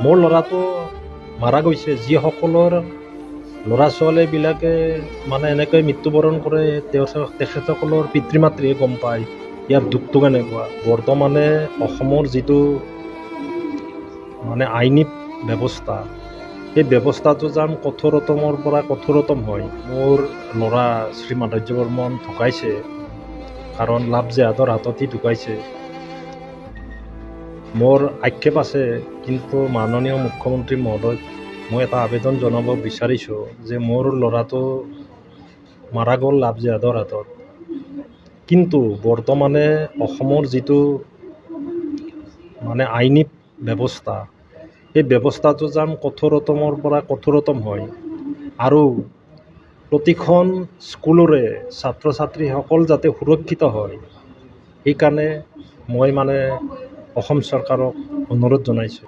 মোৰ ল'ৰাটো মাৰা গৈছে, যিসকলৰ ল'ৰা ছোৱালীবিলাকে মানে এনেকৈ মৃত্যুবৰণ কৰে তেখেতসকলৰ পিতৃ মাতৃয়ে গম পায় ইয়াৰ দুখটো কেনেকুৱা। বৰ্তমানে অসমৰ যিটো মানে আইনী ব্যৱস্থা, সেই ব্যৱস্থাটো যেন কঠোৰতমৰ পৰা কঠোৰতম হয়। মোৰ ল'ৰা শ্ৰী মাধৰ্য বৰ্মন ঢুকাইছে কাৰণ লাভ জেহাদৰ হাততেই ঢুকাইছে। মোৰ আক্ষেপ আছে, কিন্তু মাননীয় মুখ্যমন্ত্ৰী মহোদয় মই এটা আবেদন জনাব বিচাৰিছোঁ যে মোৰ ল'ৰাটো মাৰা গ'ল লাভ জেহাদৰ হাতত, কিন্তু বৰ্তমানে অসমৰ যিটো মানে আইনী ব্যৱস্থা, সেই ব্যৱস্থাটো যেন কঠোৰতমৰ পৰা কঠোৰতম হয় আৰু প্ৰতিখন স্কুলৰে ছাত্ৰ ছাত্ৰীসকল যাতে সুৰক্ষিত হয়, সেইকাৰণে মই অসম চৰকাৰক অনুৰোধ জনাইছোঁ।